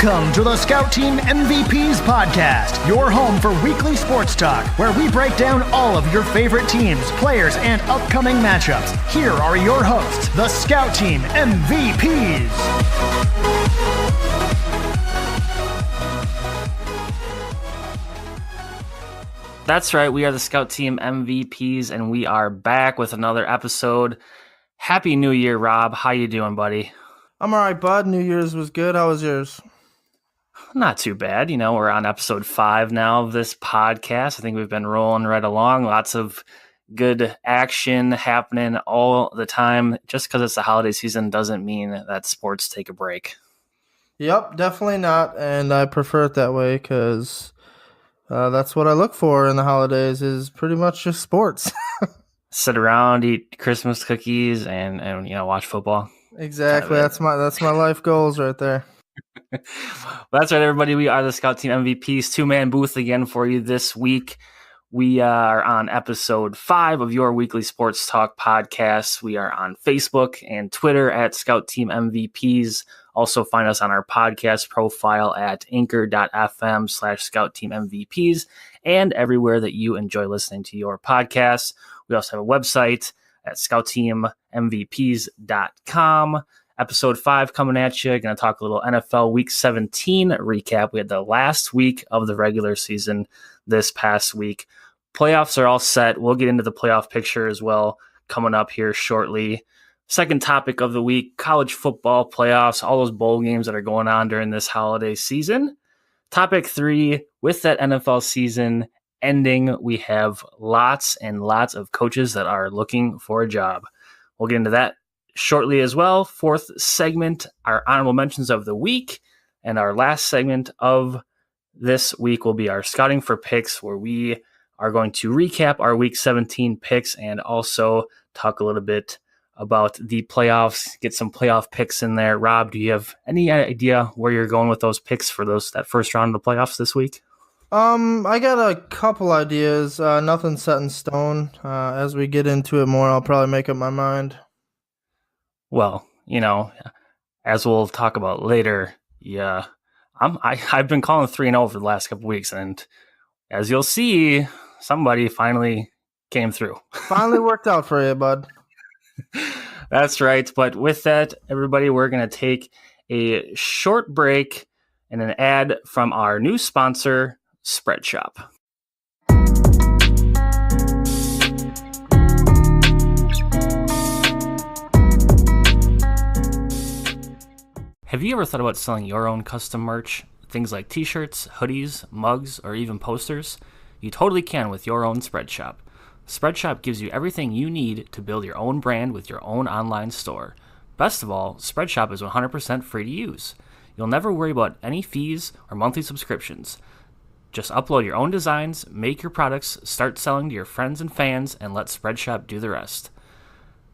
Welcome to the Scout Team MVPs podcast, your home for weekly sports talk, where we break down all of your favorite teams, players, and upcoming matchups. Here are your hosts, the Scout Team MVPs. That's right, we are the Scout Team MVPs, and we are back with another episode. Happy New Year, Rob. How you doing, buddy? I'm all right, bud. New Year's was good. How was yours? Not too bad. You know, we're on episode 5 now of this podcast. I think we've been rolling right along. Lots of good action happening all the time. Just because it's the holiday season doesn't mean that sports take a break. Yep, definitely not. And I prefer it that way because that's what I look for in the holidays is pretty much just sports. Sit around, eat Christmas cookies, and you know, watch football. Exactly. That's my life goals right there. Well, that's right, everybody. We are the Scout Team MVPs, two-man booth again for you this week. We are on episode 5 of your weekly sports talk podcast. We are on Facebook and Twitter at Scout Team MVPs. Also find us on our podcast profile at anchor.fm/Scout Team MVPs and everywhere that you enjoy listening to your podcasts. We also have a website at scoutteammvps.com. Episode 5 coming at you. Going to talk a little NFL Week 17 recap. We had the last week of the regular season this past week. Playoffs are all set. We'll get into the playoff picture as well coming up here shortly. Second topic of the week, college football playoffs, all those bowl games that are going on during this holiday season. Topic 3, with that NFL season ending, we have lots and lots of coaches that are looking for a job. We'll get into that shortly as well. Fourth segment, our honorable mentions of the week. And our last segment of this week will be our scouting for picks, where we are going to recap our week 17 picks and also talk a little bit about the playoffs, get some playoff picks in there. Rob, do you have any idea where you're going with those picks for that first round of the playoffs this week? I got a couple ideas. Nothing set in stone. As we get into it more, I'll probably make up my mind. Well, you know, as we'll talk about later, yeah, I've been calling 3-0 for the last couple weeks, and as you'll see, somebody finally came through. Finally worked out for you, bud. That's right. But with that, everybody, we're going to take a short break and an ad from our new sponsor, Spreadshop. Have you ever thought about selling your own custom merch? Things like t-shirts, hoodies, mugs, or even posters? You totally can with your own Spreadshop. Spreadshop gives you everything you need to build your own brand with your own online store. Best of all, Spreadshop is 100% free to use. You'll never worry about any fees or monthly subscriptions. Just upload your own designs, make your products, start selling to your friends and fans, and let Spreadshop do the rest.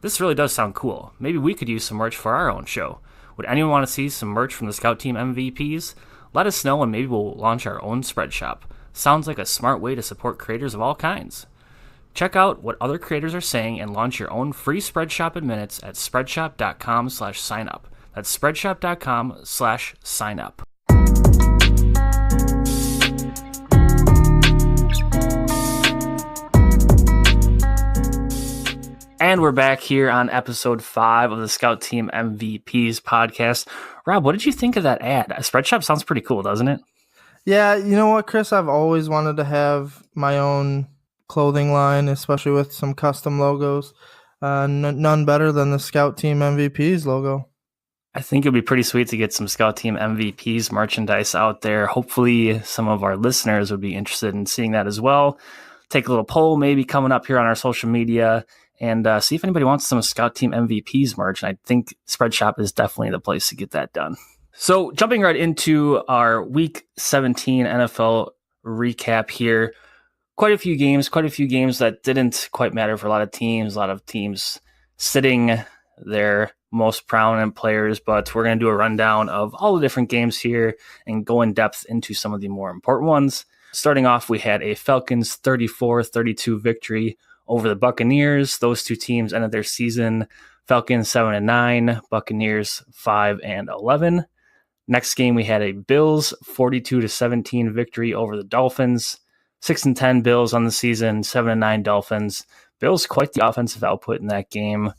This really does sound cool. Maybe we could use some merch for our own show. Would anyone want to see some merch from the Scout Team MVPs? Let us know and maybe we'll launch our own Spreadshop. Sounds like a smart way to support creators of all kinds. Check out what other creators are saying and launch your own free Spreadshop in minutes at spreadshop.com/signup. That's spreadshop.com/signup. And we're back here on episode 5 of the Scout Team MVPs podcast. Rob, what did you think of that ad? Spreadshop sounds pretty cool, doesn't it? Yeah, you know what, Chris? I've always wanted to have my own clothing line, especially with some custom logos. None better than the Scout Team MVPs logo. I think it'd be pretty sweet to get some Scout Team MVPs merchandise out there. Hopefully some of our listeners would be interested in seeing that as well. Take a little poll maybe coming up here on our social media and see if anybody wants some Scout Team MVPs merch. And I think Spreadshop is definitely the place to get that done. So jumping right into our Week 17 NFL recap here. Quite a few games that didn't quite matter for a lot of teams sitting their most prominent players, but we're going to do a rundown of all the different games here and go in depth into some of the more important ones. Starting off, we had a Falcons 34-32 victory over the Buccaneers. Those two teams ended their season, Falcons 7-9, Buccaneers 5-11. Next game, we had a Bills 42-17 victory over the Dolphins. 6-10 Bills on the season, 7-9 Dolphins. Bills quite the offensive output in that game.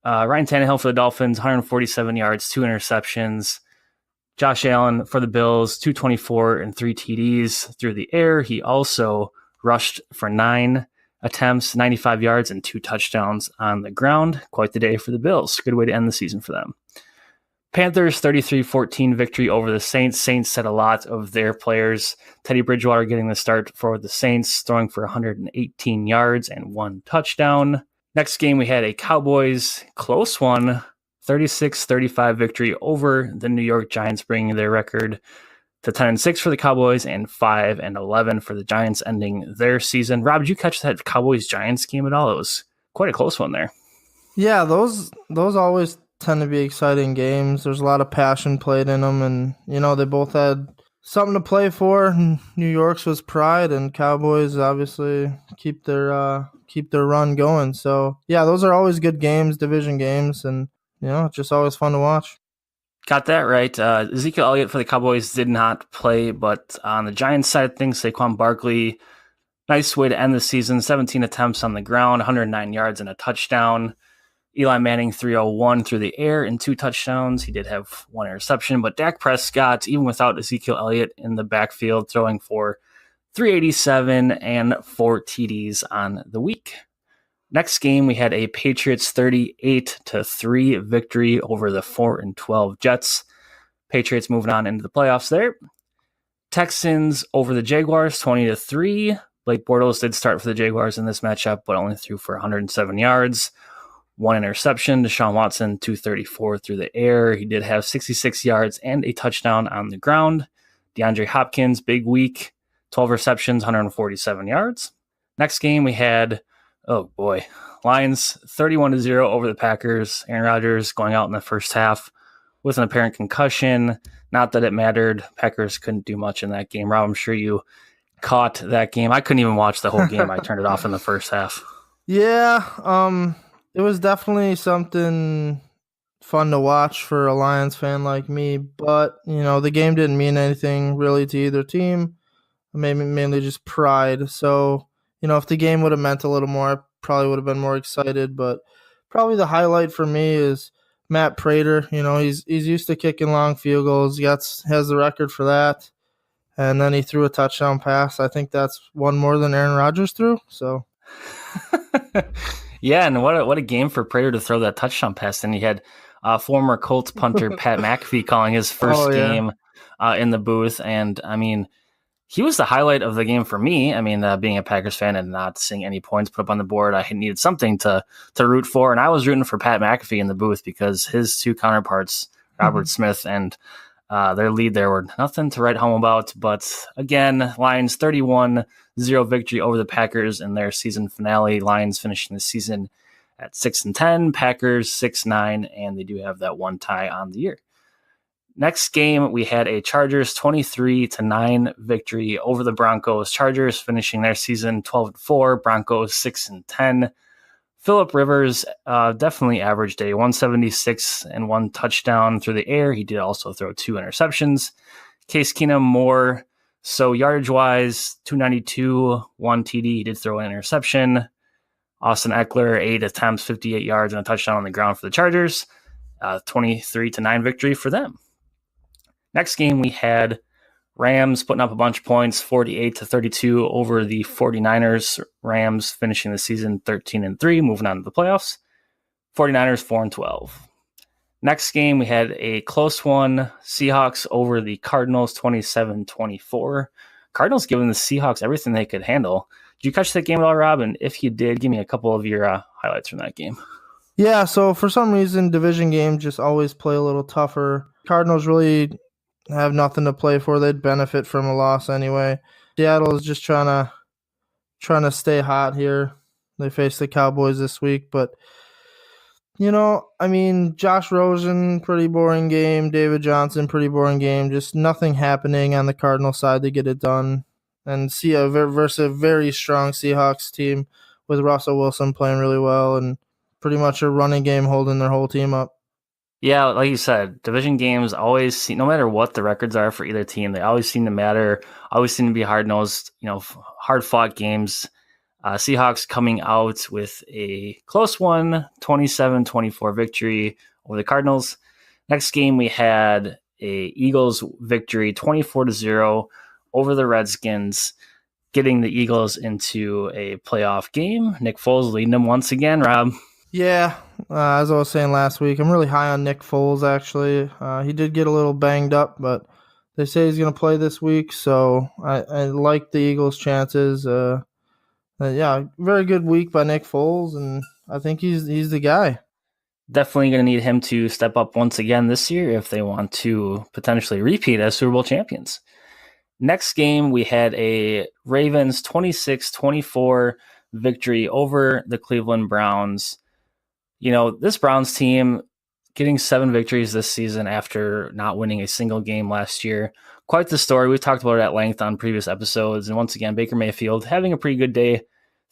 Ryan Tannehill for the Dolphins, 147 yards, 2 interceptions. Josh Allen for the Bills, 224 and 3 TDs through the air. He also rushed for 9 attempts, 95 yards, and 2 touchdowns on the ground. Quite the day for the Bills. Good way to end the season for them. Panthers 33-14 victory over the Saints. Saints set a lot of their players. Teddy Bridgewater getting the start for the Saints, throwing for 118 yards and 1 touchdown. Next game, we had a Cowboys close one, 36-35 victory over the New York Giants, bringing their record to 10-6 for the Cowboys and 5-11 for the Giants, ending their season. Rob, did you catch that Cowboys-Giants game at all? It was quite a close one there. Yeah, those always tend to be exciting games. There's a lot of passion played in them, and they both had something to play for. New York's was pride, and Cowboys obviously keep their run going. So yeah, those are always good games, division games, and it's just always fun to watch. Got that right. Ezekiel Elliott for the Cowboys did not play, but on the Giants side of things, Saquon Barkley, nice way to end the season. 17 attempts on the ground, 109 yards and a touchdown. Eli Manning 301 through the air and 2 touchdowns. He did have 1 interception, but Dak Prescott, even without Ezekiel Elliott in the backfield, throwing for 387 and 4 TDs on the week. Next game, we had a Patriots 38-3 victory over the 4-12 Jets. Patriots moving on into the playoffs there. Texans over the Jaguars 20-3. Blake Bortles did start for the Jaguars in this matchup, but only threw for 107 yards. 1 interception. Deshaun Watson, 234 through the air. He did have 66 yards and a touchdown on the ground. DeAndre Hopkins, big week, 12 receptions, 147 yards. Next game, we had, Lions 31-0 over the Packers. Aaron Rodgers going out in the first half with an apparent concussion. Not that it mattered. Packers couldn't do much in that game. Rob, I'm sure you caught that game. I couldn't even watch the whole game. I turned it off in the first half. Yeah, it was definitely something fun to watch for a Lions fan like me, but, the game didn't mean anything really to either team, mainly just pride. So, if the game would have meant a little more, I probably would have been more excited, but probably the highlight for me is Matt Prater. He's used to kicking long field goals. He has the record for that, and then he threw a touchdown pass. I think that's one more than Aaron Rodgers threw, so... Yeah, and what a game for Prater to throw that touchdown pass. And he had former Colts punter Pat McAfee calling his first game in the booth. And, he was the highlight of the game for me. Being a Packers fan and not seeing any points put up on the board, I needed something to root for. And I was rooting for Pat McAfee in the booth because his 2 counterparts, Robert Smith and their lead there, were nothing to write home about. But again, Lions 31-0 victory over the Packers in their season finale. Lions finishing the season at 6-10, Packers 6-9, and they do have that 1 tie on the year. Next game, we had a Chargers 23-9 victory over the Broncos. Chargers finishing their season 12-4, Broncos 6-10. Phillip Rivers definitely averaged a 176 and 1 touchdown through the air. He did also throw 2 interceptions. Case Keenum more so yardage-wise, 292, 1 TD. He did throw an interception. Austin Eckler, 8 attempts, 58 yards, and a touchdown on the ground for the Chargers. 23-9 victory for them. Next game, we had Rams putting up a bunch of points, 48-32 over the 49ers. Rams finishing the season 13-3, moving on to the playoffs. 49ers 4-12. Next game, we had a close one. Seahawks over the Cardinals, 27-24. Cardinals giving the Seahawks everything they could handle. Did you catch that game at all, Rob? And if you did, give me a couple of your highlights from that game. Yeah, so for some reason, division games just always play a little tougher. Cardinals really have nothing to play for. They'd benefit from a loss anyway. Seattle is just trying to stay hot here. They face the Cowboys this week, but Josh Rosen, pretty boring game. David Johnson, pretty boring game. Just nothing happening on the Cardinal side to get it done. And see versus a very strong Seahawks team with Russell Wilson playing really well and pretty much a running game holding their whole team up. Yeah, like you said, division games always seem, no matter what the records are for either team, they always seem to matter, always seem to be hard-nosed, hard-fought games. Seahawks coming out with a close one, 27-24 victory over the Cardinals. Next game, we had a Eagles victory, 24-0 over the Redskins, getting the Eagles into a playoff game. Nick Foles leading them once again, Rob. Yeah, as I was saying last week, I'm really high on Nick Foles, actually. He did get a little banged up, but they say he's going to play this week, so I like the Eagles' chances. Yeah, very good week by Nick Foles, and I think he's the guy. Definitely going to need him to step up once again this year if they want to potentially repeat as Super Bowl champions. Next game, we had a Ravens 26-24 victory over the Cleveland Browns. This Browns team getting 7 victories this season after not winning a single game last year. Quite the story. We've talked about it at length on previous episodes. And once again, Baker Mayfield having a pretty good day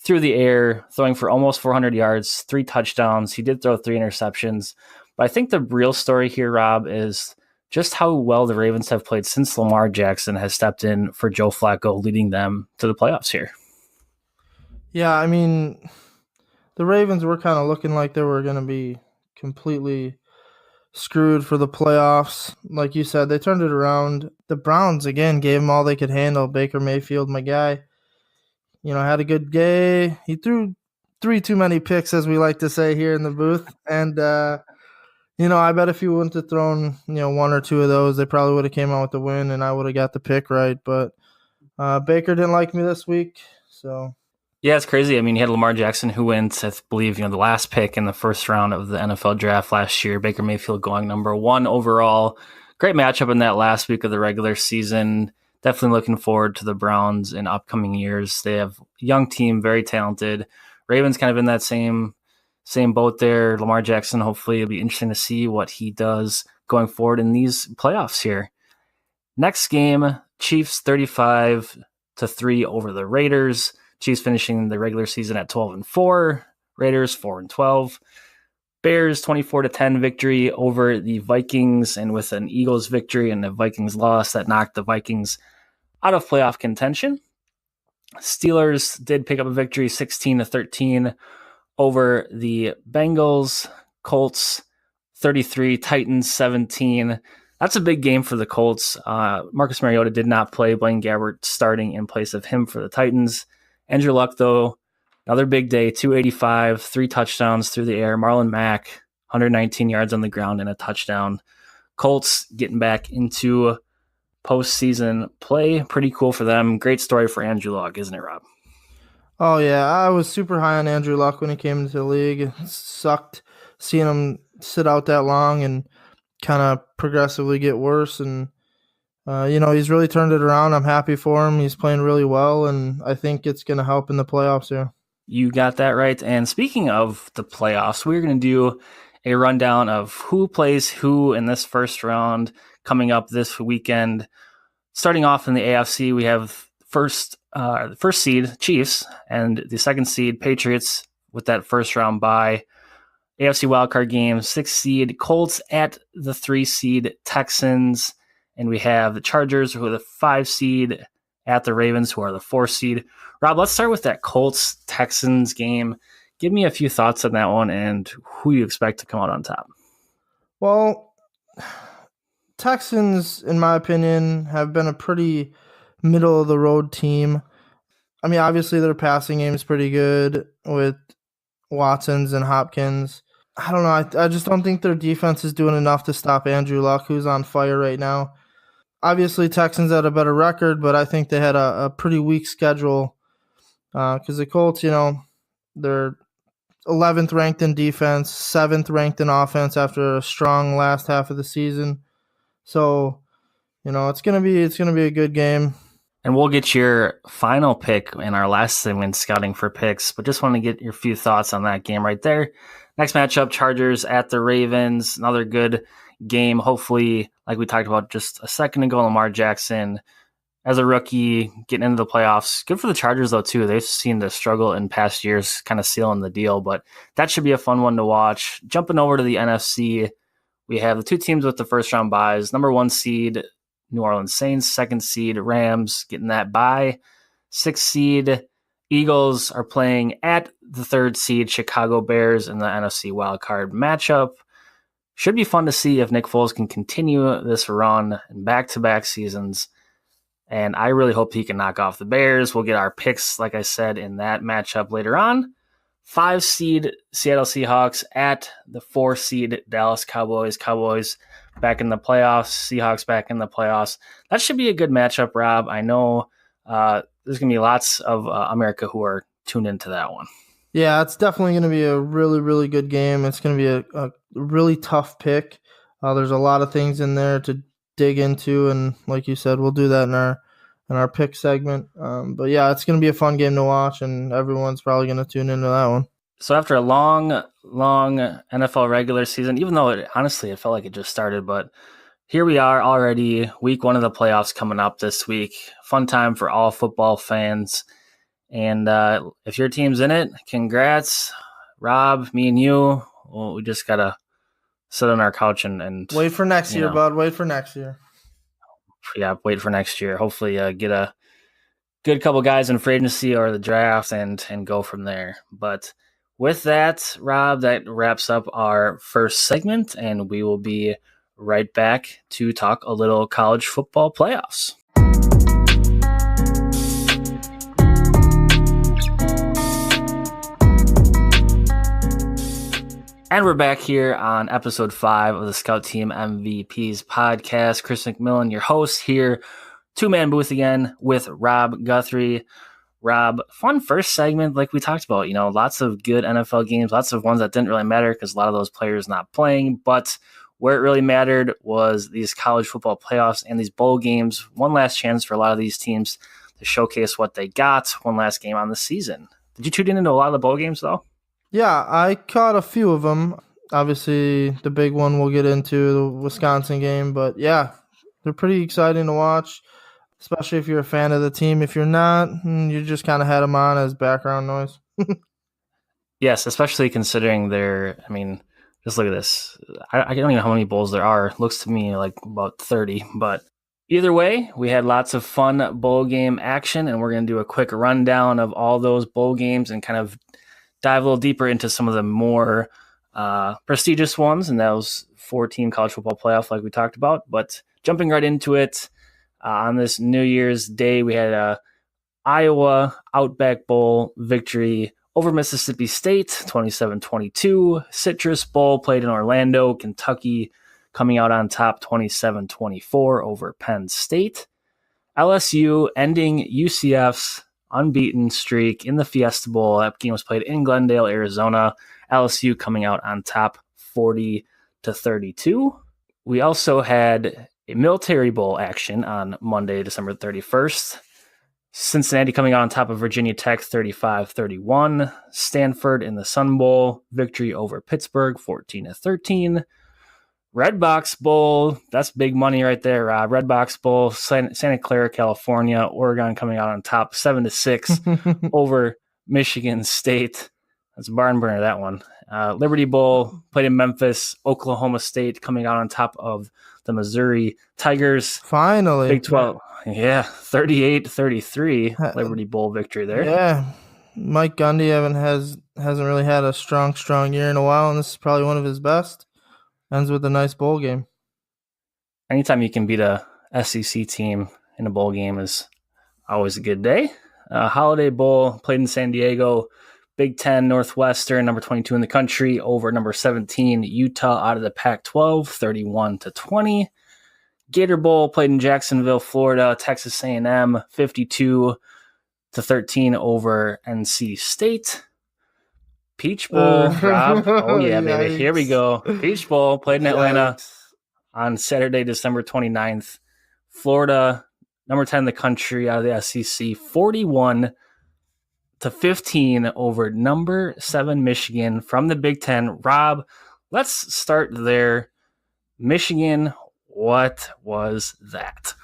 through the air, throwing for almost 400 yards, 3 touchdowns. He did throw 3 interceptions. But I think the real story here, Rob, is just how well the Ravens have played since Lamar Jackson has stepped in for Joe Flacco, leading them to the playoffs here. Yeah, I mean, the Ravens were kind of looking like they were going to be completely screwed for the playoffs. Like you said, they turned it around. The Browns, again, gave them all they could handle. Baker Mayfield, my guy, had a good day. He threw 3 too many picks, as we like to say here in the booth. And, I bet if he wouldn't have thrown, 1 or 2 of those, they probably would have came out with the win, and I would have got the pick right. But Baker didn't like me this week, so... Yeah, it's crazy. I mean, you had Lamar Jackson who went, I believe, the last pick in the first round of the NFL draft last year. Baker Mayfield going number 1 overall. Great matchup in that last week of the regular season. Definitely looking forward to the Browns in upcoming years. They have a young team, very talented. Ravens kind of in that same boat there. Lamar Jackson, hopefully it'll be interesting to see what he does going forward in these playoffs here. Next game, Chiefs 35-3 over the Raiders. Chiefs finishing the regular season at 12-4. Raiders 4-12. Bears 24-10 victory over the Vikings, and with an Eagles victory and a Vikings loss that knocked the Vikings out of playoff contention. Steelers did pick up a victory 16-13 over the Bengals. Colts 33, Titans 17. That's a big game for the Colts. Marcus Mariota did not play. Blaine Gabbert starting in place of him for the Titans. Andrew Luck, though, another big day, 285, 3 touchdowns through the air. Marlon Mack, 119 yards on the ground and a touchdown. Colts getting back into postseason play. Pretty cool for them. Great story for Andrew Luck, isn't it, Rob? Oh, yeah. I was super high on Andrew Luck when he came into the league. It sucked seeing him sit out that long and kind of progressively get worse. And he's really turned it around. I'm happy for him. He's playing really well, and I think it's going to help in the playoffs here. You got that right. And speaking of the playoffs, we're going to do a rundown of who plays who in this first round coming up this weekend. Starting off in the AFC, we have first seed Chiefs and the second seed Patriots with that first round bye. AFC wildcard game, 6th seed Colts at the 3 seed Texans. And we have the Chargers, who are the 5 seed, at the Ravens, who are the 4 seed. Rob, let's start with that Colts-Texans game. Give me a few thoughts on that one and who you expect to come out on top. Well, Texans, in my opinion, have been a pretty middle-of-the-road team. I mean, obviously their passing game is pretty good with Watsons and Hopkins. I don't know. I just don't think their defense is doing enough to stop Andrew Luck, who's on fire right now. Obviously, Texans had a better record, but I think they had a pretty weak schedule because the Colts, they're 11th ranked in defense, 7th ranked in offense after a strong last half of the season. So, it's gonna be a good game. And we'll get your final pick in our last segment, scouting for picks, but just want to get your few thoughts on that game right there. Next matchup, Chargers at the Ravens. Another good game. Hopefully, like we talked about just a second ago, Lamar Jackson as a rookie getting into the playoffs. Good for the Chargers, though, too. They've seen the struggle in past years, kind of sealing the deal, but that should be a fun one to watch. Jumping over to the NFC, we have the two teams with the first round buys. Number 1 seed, New Orleans Saints. 2nd seed, Rams, getting that bye. 6th seed, Eagles are playing at the 3rd seed, Chicago Bears, in the NFC wildcard matchup. Should be fun to see if Nick Foles can continue this run in back-to-back seasons. And I really hope he can knock off the Bears. We'll get our picks, like I said, in that matchup later on. 5 seed Seattle Seahawks at the 4 seed Dallas Cowboys. Cowboys back in the playoffs. Seahawks back in the playoffs. That should be a good matchup, Rob. I know there's going to be lots of America who are tuned into that one. Yeah, it's definitely going to be a really, really good game. It's going to be a really tough pick. There's a lot of things in there to dig into, and like you said, we'll do that in our pick segment. But yeah, it's going to be a fun game to watch, and everyone's probably going to tune into that one. So after a long NFL regular season, even though honestly it felt like it just started, but here we are already, week 1 of the playoffs coming up this week. Fun time for all football fans. And if your team's in it, congrats. Rob, me and you, well, we just got to sit on our couch and wait for next year, bud. Wait for next year. Yeah, wait for next year. Hopefully get a good couple guys in free agency or the draft and go from there. But with that, Rob, that wraps up our first segment, and we will be right back to talk a little college football playoffs. And we're back here on episode 5 of the Scout Team MVPs podcast. Chris McMillan, your host here, 2-man booth again with Rob Guthrie. Rob, fun first segment like we talked about. Lots of good NFL games, lots of ones that didn't really matter because a lot of those players not playing. But where it really mattered was these college football playoffs and these bowl games. One last chance for a lot of these teams to showcase what they got. One last game on the season. Did you tune into a lot of the bowl games, though? Yeah, I caught a few of them. Obviously, the big one we'll get into, the Wisconsin game. But yeah, they're pretty exciting to watch, especially if you're a fan of the team. If you're not, you just kind of had them on as background noise. Yes, especially considering just look at this. I don't even know how many bowls there are. It looks to me like about 30. But either way, we had lots of fun bowl game action, and we're going to do a quick rundown of all those bowl games and kind of dive a little deeper into some of the more prestigious ones, and that was 4-team college football playoff like we talked about. But jumping right into it, on this New Year's Day, we had a Iowa Outback Bowl victory over Mississippi State, 27-22. Citrus Bowl played in Orlando, Kentucky, coming out on top 27-24 over Penn State. LSU ending UCF's unbeaten streak in the Fiesta Bowl. That game was played in Glendale, Arizona. LSU coming out on top 40-32. We also had a Military Bowl action on Monday, December 31st. Cincinnati coming out on top of Virginia Tech 35-31. Stanford in the Sun Bowl victory over Pittsburgh 14-13. Redbox Bowl, that's big money right there, Rob. Redbox Bowl, Santa Clara, California. Oregon coming out on top 7-6 over Michigan State. That's a barn burner, that one. Liberty Bowl played in Memphis. Oklahoma State coming out on top of the Missouri Tigers. Finally. Big 12. Yeah, 38-33 Liberty Bowl victory there. Yeah. Mike Gundy hasn't really had a strong year in a while, and this is probably one of his best. Ends with a nice bowl game. Anytime you can beat a SEC team in a bowl game is always a good day. Holiday Bowl played in San Diego. Big 10 Northwestern, number 22 in the country, over number 17 Utah out of the Pac-12, 31-20. Gator Bowl played in Jacksonville, Florida. Texas A&M, 52-13 over NC State. Peach Bowl, Rob. Oh, yeah, baby. Here we go. Peach Bowl played in Atlanta on Saturday, December 29th. Florida, number 10 in the country out of the SEC, 41-15 over number 7 Michigan from the Big Ten. Rob, let's start there. Michigan, what was that?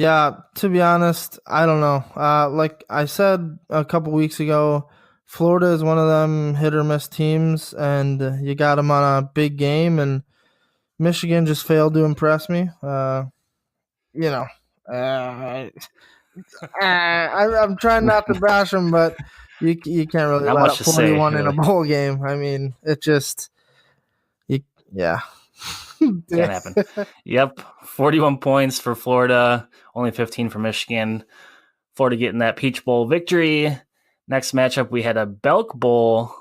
Yeah, to be honest, I don't know. Like I said a couple weeks ago, Florida is one of them hit or miss teams, and you got them on a big game, and Michigan just failed to impress me. You know, I'm trying not to bash them, but you can't really Not let much up to say, 41 in a really. bowl game. I mean, it just, yeah. Can't happen. Yep. 41 points for Florida, only 15 for Michigan. Florida getting that Peach Bowl victory. Next matchup, we had a Belk Bowl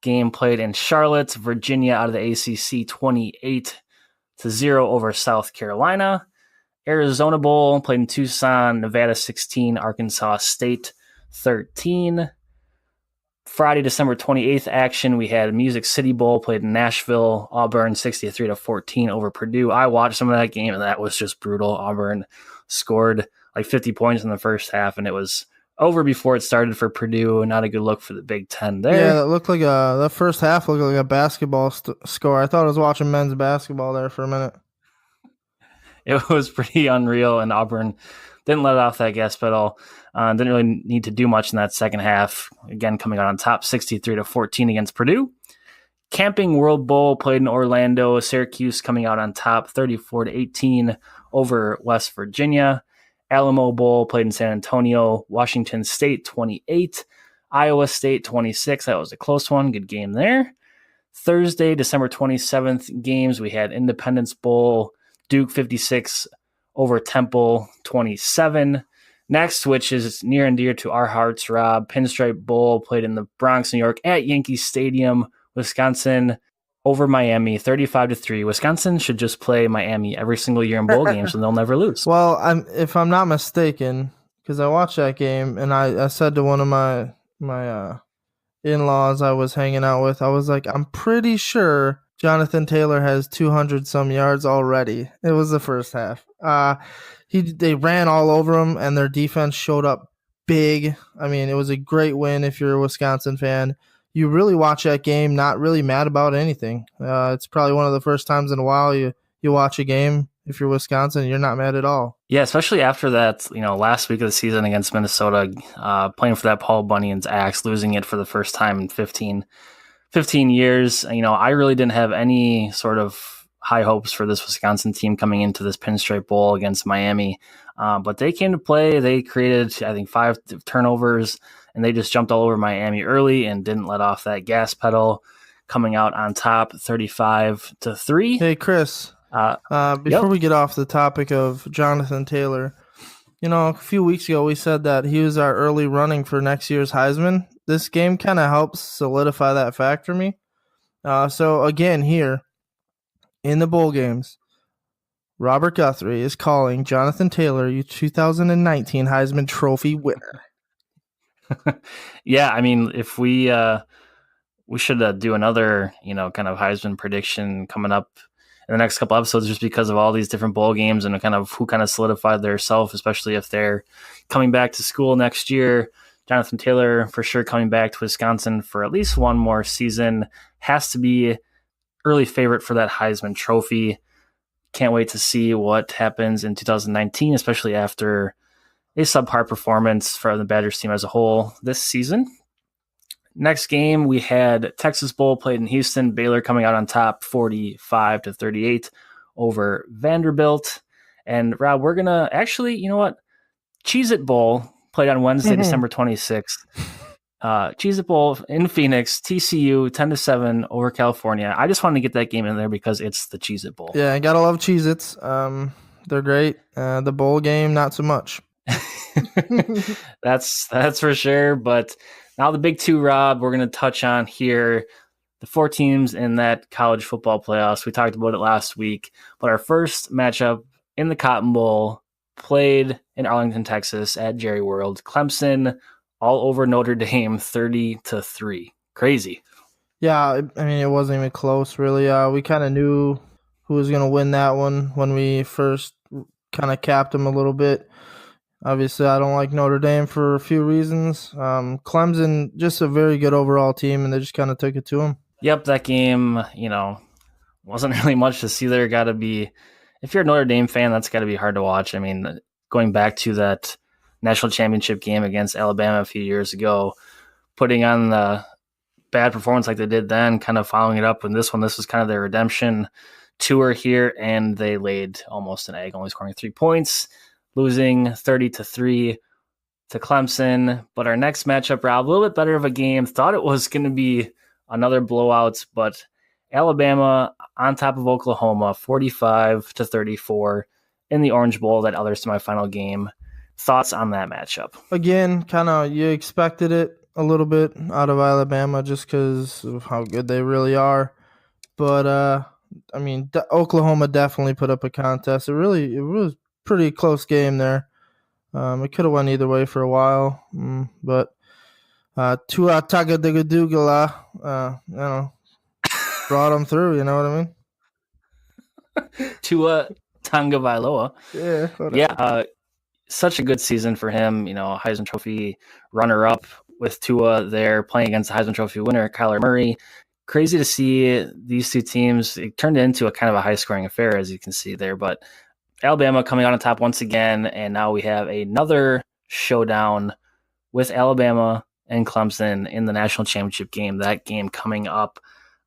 game played in Charlotte, Virginia out of the ACC 28-0 over South Carolina. Arizona Bowl played in Tucson, Nevada 16, Arkansas State 13. Friday, December 28th action, we had Music City Bowl played in Nashville, Auburn 63-14 over Purdue. I watched some of that game, and that was just brutal. Auburn scored like 50 points in the first half, and it was over before it started for Purdue. Not a good look for the Big Ten there. Yeah, that looked like the first half looked like a basketball score. I thought I was watching men's basketball there for a minute. It was pretty unreal, and Auburn didn't let off that gas pedal. Didn't really need to do much in that second half. Again, coming out on top 63-14 against Purdue. Camping World Bowl played in Orlando. Syracuse coming out on top 34-18 over West Virginia. Alamo Bowl played in San Antonio. Washington State 28. Iowa State 26. That was a close one. Good game there. Thursday, December 27th games. We had Independence Bowl. Duke 56 over Temple 27. Next, which is near and dear to our hearts, Rob, Pinstripe Bowl played in the Bronx, New York at Yankee Stadium. Wisconsin over Miami 35-3. Wisconsin should just play Miami every single year in bowl games and they'll never lose. Well, if I'm not mistaken, because I watched that game and I said to one of my in-laws I was hanging out with, I was like, I'm pretty sure Jonathan Taylor has 200 some yards already. It was the first half. They ran all over him, and their defense showed up big. I mean, it was a great win if you're a Wisconsin fan. You really watch that game not really mad about anything. It's probably one of the first times in a while you watch a game if you're Wisconsin, you're not mad at all. Yeah, especially after that, last week of the season against Minnesota, playing for that Paul Bunyan's axe, losing it for the first time in 15 years. I really didn't have any sort of high hopes for this Wisconsin team coming into this Pinstripe Bowl against Miami. But they came to play. They created, I think, 5 turnovers, and they just jumped all over Miami early and didn't let off that gas pedal, coming out on top 35-3. Hey, Chris, before we get off the topic of Jonathan Taylor, a few weeks ago we said that he was our early running for next year's Heisman. This game kind of helps solidify that fact for me. So again, here in the bowl games, Robert Guthrie is calling Jonathan Taylor your 2019 Heisman Trophy winner. Yeah, I mean, if we should do another, kind of Heisman prediction coming up in the next couple episodes, just because of all these different bowl games and who kind of solidified their self, especially if they're coming back to school next year. Jonathan Taylor, for sure, coming back to Wisconsin for at least one more season, has to be early favorite for that Heisman Trophy. Can't wait to see what happens in 2019, especially after a subpar performance for the Badgers team as a whole this season. Next game, we had Texas Bowl played in Houston. Baylor coming out on top 45-38 over Vanderbilt. And Rob, we're going to actually, Cheez-It Bowl played on Wednesday, December 26th. Cheez-It Bowl in Phoenix, TCU 10-7 over California. I just wanted to get that game in there because it's the Cheez-It Bowl. Yeah, I gotta love Cheez-Its. They're great. The bowl game, not so much. That's for sure. But now the big two, Rob, we're going to touch on here. The 4 teams in that college football playoffs. We talked about it last week. But our first matchup in the Cotton Bowl played in Arlington, Texas at Jerry World. Clemson all over Notre Dame 30-3. Crazy. Yeah, I mean, it wasn't even close, really. We kind of knew who was going to win that one when we first kind of capped them a little bit. Obviously, I don't like Notre Dame for a few reasons. Clemson, just a very good overall team, and they just kind of took it to them. Yep, that game, wasn't really much to see there. Got to be, if you're a Notre Dame fan, that's got to be hard to watch. I mean, going back to that national championship game against Alabama a few years ago, putting on the bad performance like they did then, kind of following it up with this one. This was kind of their redemption tour here, and they laid almost an egg, only scoring 3 points, losing 30-3 to Clemson. But our next matchup, Rob, a little bit better of a game. Thought it was going to be another blowout, but Alabama on top of Oklahoma, 45-34 in the Orange Bowl, that other semifinal game. Thoughts on that matchup? Again, kind of you expected it a little bit out of Alabama just because of how good they really are. But, Oklahoma definitely put up a contest. It was a pretty close game there. It could have went either way for a while. But Tua Tagovailoa, brought them through, you know what I mean? Tua Tagovailoa. Yeah. Whatever. Yeah. Such a good season for him, Heisman Trophy runner-up with Tua there playing against the Heisman Trophy winner, Kyler Murray. Crazy to see these two teams. It turned into a kind of a high-scoring affair, as you can see there. But Alabama coming out on top once again, and now we have another showdown with Alabama and Clemson in the national championship game. That game coming up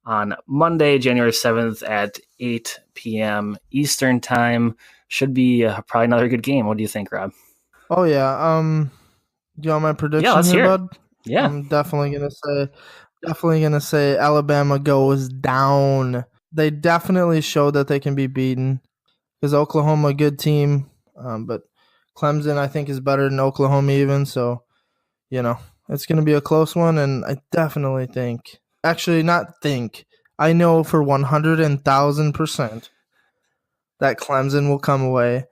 on Monday, January 7th at 8 p.m. Eastern time. Should be probably another good game. What do you think, Rob? Oh, yeah. Do you want my prediction let's here, hear bud? Yeah. I'm definitely gonna say Alabama goes down. They definitely showed that they can be beaten. Because Oklahoma, a good team, but Clemson, I think, is better than Oklahoma even. So, it's going to be a close one, and I definitely think, I know for 100,000% that Clemson will come away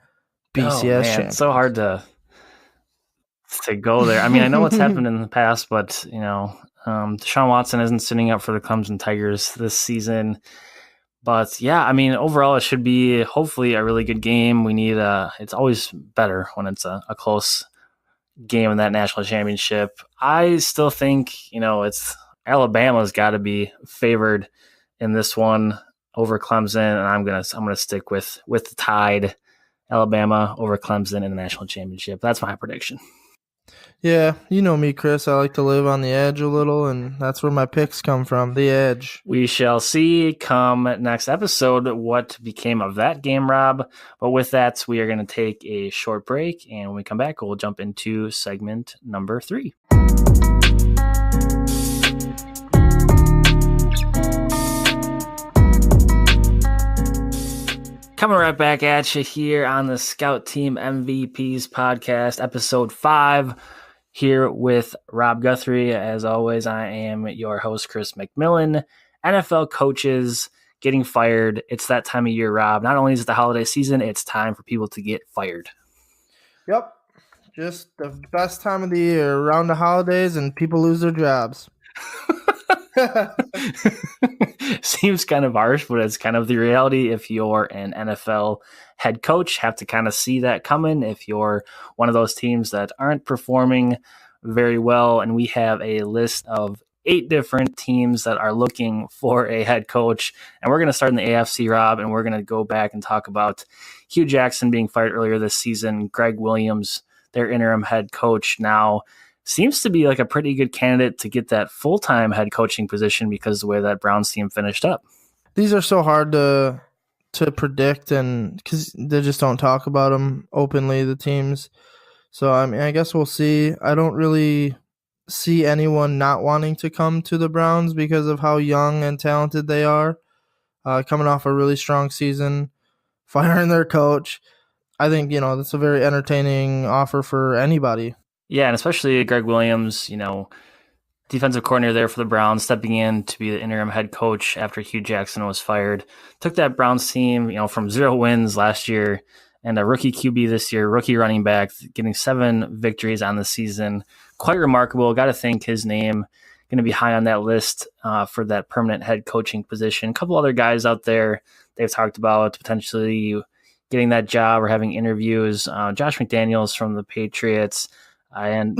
BCS champion. It's so hard to go there. I mean, I know what's happened in the past, but Deshaun Watson isn't sitting up for the Clemson Tigers this season. But yeah, I mean, overall, it should be hopefully a really good game. We need it's always better when it's a close game in that national championship. I still think, it's Alabama's got to be favored in this one over Clemson, and I'm gonna stick with the Tide, Alabama over Clemson in the national championship. That's my prediction. Yeah, you know me, Chris. I like to live on the edge a little, and that's where my picks come from, the edge. We shall see come next episode what became of that game, Rob. But with that, we are going to take a short break, and when we come back, we'll jump into segment number 3. Coming right back at you here on the Scout Team MVPs podcast, episode 5. Here with Rob Guthrie. As always, I am your host, Chris McMillan. NFL coaches getting fired. It's that time of year, Rob. Not only is it the holiday season, it's time for people to get fired. Yep. Just the best time of the year around the holidays, and people lose their jobs. Seems kind of harsh, but it's kind of the reality. If you're an NFL head coach, have to kind of see that coming. If you're one of those teams that aren't performing very well, and we have a list of 8 different teams that are looking for a head coach, and we're going to start in the AFC, Rob, and we're going to go back and talk about Hugh Jackson being fired earlier this season, Greg Williams, their interim head coach now, seems to be like a pretty good candidate to get that full-time head coaching position because of the way that Browns team finished up. These are so hard to predict, and because they just don't talk about them openly, the teams. So, I mean, I guess we'll see. I don't really see anyone not wanting to come to the Browns because of how young and talented they are. Coming off a really strong season, firing their coach. I think, that's a very entertaining offer for anybody. Yeah, and especially Greg Williams, defensive coordinator there for the Browns, stepping in to be the interim head coach after Hugh Jackson was fired. Took that Browns team, from 0 wins last year and a rookie QB this year, rookie running back, getting 7 victories on the season. Quite remarkable. Got to think his name going to be high on that list for that permanent head coaching position. A couple other guys out there they've talked about potentially getting that job or having interviews. Josh McDaniels from the Patriots. And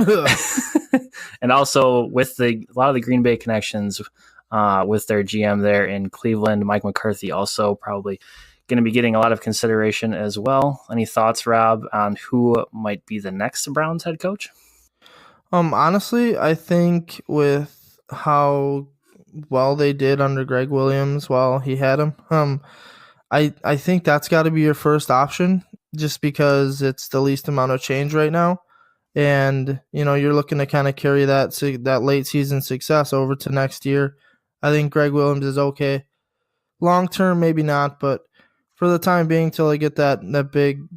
and also with a lot of the Green Bay connections with their GM there in Cleveland, Mike McCarthy, also probably going to be getting a lot of consideration as well. Any thoughts, Rob, on who might be the next Browns head coach? Honestly, I think with how well they did under Greg Williams while he had him, I think that's got to be your first option, just because it's the least amount of change right now. And, you're looking to kind of carry that late season success over to next year. I think Greg Williams is okay. Long term, maybe not, but for the time being, till I get that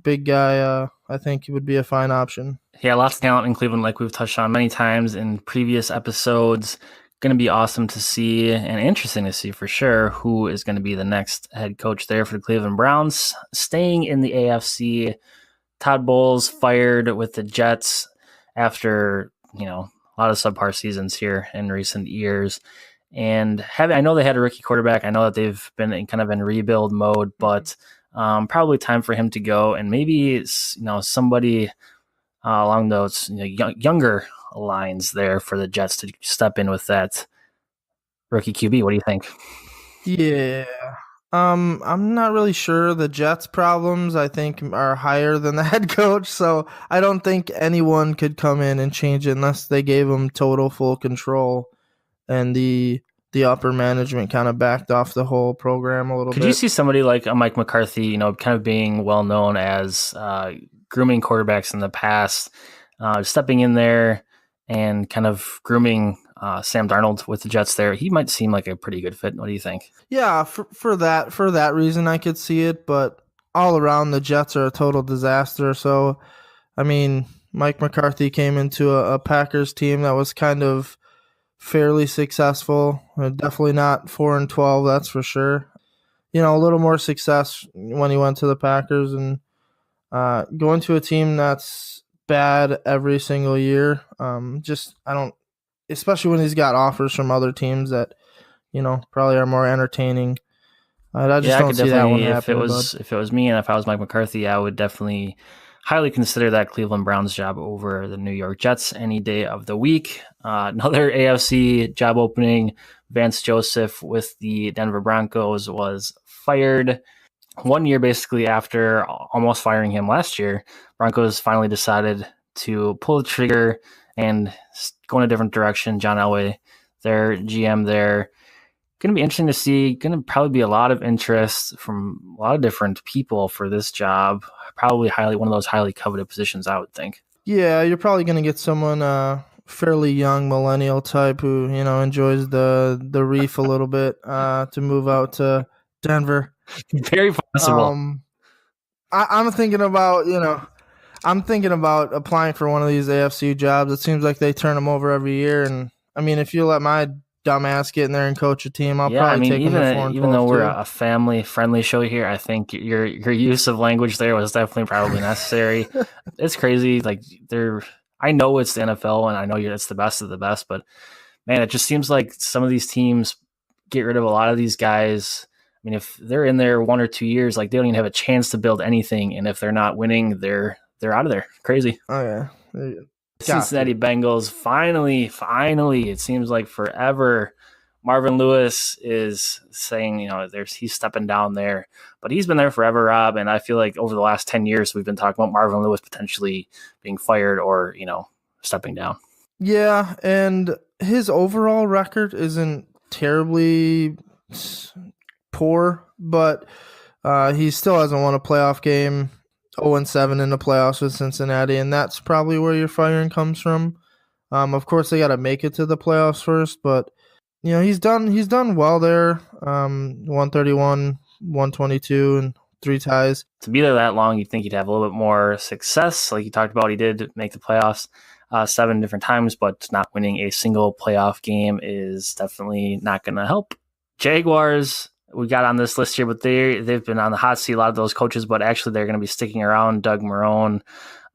big guy, I think it would be a fine option. Yeah, lots of talent in Cleveland, like we've touched on many times in previous episodes. Going to be awesome to see and interesting to see for sure who is going to be the next head coach there for the Cleveland Browns. Staying in the AFC, Todd Bowles fired with the Jets after, a lot of subpar seasons here in recent years. And I know they had a rookie quarterback. I know that they've been in rebuild mode, but probably time for him to go. And maybe, somebody along those younger lines there for the Jets to step in with that rookie QB. What do you think? Yeah. I'm not really sure. The Jets' problems, I think, are higher than the head coach, so I don't think anyone could come in and change it unless they gave him total full control and the upper management kind of backed off the whole program a little bit. Could you see somebody like a Mike McCarthy, kind of being well known as grooming quarterbacks in the past, stepping in there and kind of grooming Sam Darnold with the Jets there? He might seem like a pretty good fit. What do you think? Yeah, for that reason, I could see it, but all around the Jets are a total disaster. So, I mean, Mike McCarthy came into a Packers team that was kind of fairly successful. Definitely not 4-12, that's for sure. A little more success when he went to the Packers, and going to a team that's bad every single year. Especially when he's got offers from other teams that, probably are more entertaining. I just don't see that one happening. If it was me and if I was Mike McCarthy, I would definitely highly consider that Cleveland Browns job over the New York Jets any day of the week. Another AFC job opening, Vance Joseph with the Denver Broncos was fired 1 year basically after almost firing him last year. Broncos finally decided to pull the trigger and go in a different direction. John Elway, their GM there. Going to be interesting to see. Going to probably be a lot of interest from a lot of different people for this job. Probably one of those highly coveted positions, I would think. Yeah, you're probably going to get someone fairly young millennial type who, enjoys the reef a little bit to move out to Denver. Very possible. I'm thinking about, applying for one of these AFC jobs. It seems like they turn them over every year. And, I mean, if you let my dumbass get in there and coach a team, I'll probably take them to 4-12 even though we're too. a family-friendly show here, I think your use of language there was definitely probably necessary. It's crazy. I know it's the NFL, and I know it's the best of the best, but, man, it just seems like some of these teams get rid of a lot of these guys. I mean, if they're in there 1 or 2 years, they don't even have a chance to build anything, and if they're not winning, they're out of there. Crazy. Oh, yeah. Cincinnati Bengals finally, it seems like forever. Marvin Lewis is saying, he's stepping down there, but he's been there forever, Rob. And I feel like over the last 10 years, we've been talking about Marvin Lewis potentially being fired or, stepping down. Yeah. And his overall record isn't terribly poor, but he still hasn't won a playoff game. 0-7 in the playoffs with Cincinnati, and that's probably where your firing comes from. Of course, they got to make it to the playoffs first, but he's done well there. 131, 122, and 3 ties. To be there that long, you'd think he'd have a little bit more success. Like you talked about, he did make the playoffs 7 different times, but not winning a single playoff game is definitely not going to help. Jaguars, we got on this list here, but they've been on the hot seat, a lot of those coaches, but actually they're going to be sticking around. Doug Marrone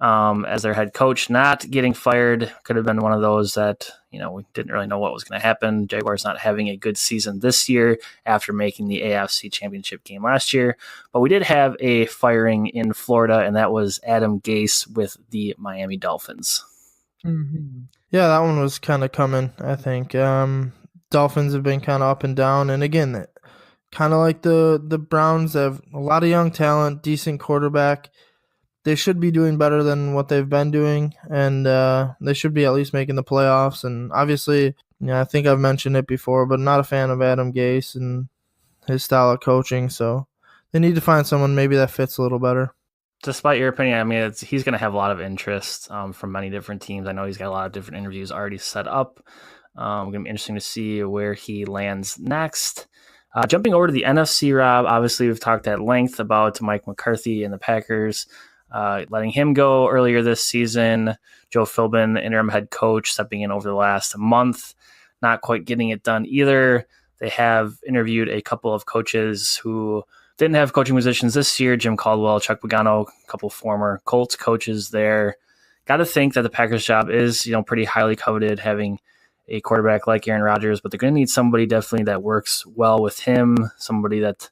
as their head coach, not getting fired. Could have been one of those that, we didn't really know what was going to happen. Jaguars not having a good season this year after making the AFC Championship game last year. But we did have a firing in Florida, and that was Adam Gase with the Miami Dolphins. Mm-hmm. Yeah, that one was kind of coming, I think. Dolphins have been kind of up and down, and again, kind of like the Browns, have a lot of young talent, decent quarterback. They should be doing better than what they've been doing, and they should be at least making the playoffs. And obviously, I think I've mentioned it before, but I'm not a fan of Adam Gase and his style of coaching. So they need to find someone maybe that fits a little better. Despite your opinion, I mean, he's going to have a lot of interest from many different teams. I know he's got a lot of different interviews already set up. Going to be interesting to see where he lands next. Jumping over to the NFC, Rob, obviously we've talked at length about Mike McCarthy and the Packers, letting him go earlier this season. Joe Philbin, interim head coach, stepping in over the last month, not quite getting it done either. They have interviewed a couple of coaches who didn't have coaching positions this year. Jim Caldwell, Chuck Pagano, a couple former Colts coaches there. Got to think that the Packers job is, pretty highly coveted, having a quarterback like Aaron Rodgers, but they're going to need somebody definitely that works well with him, somebody that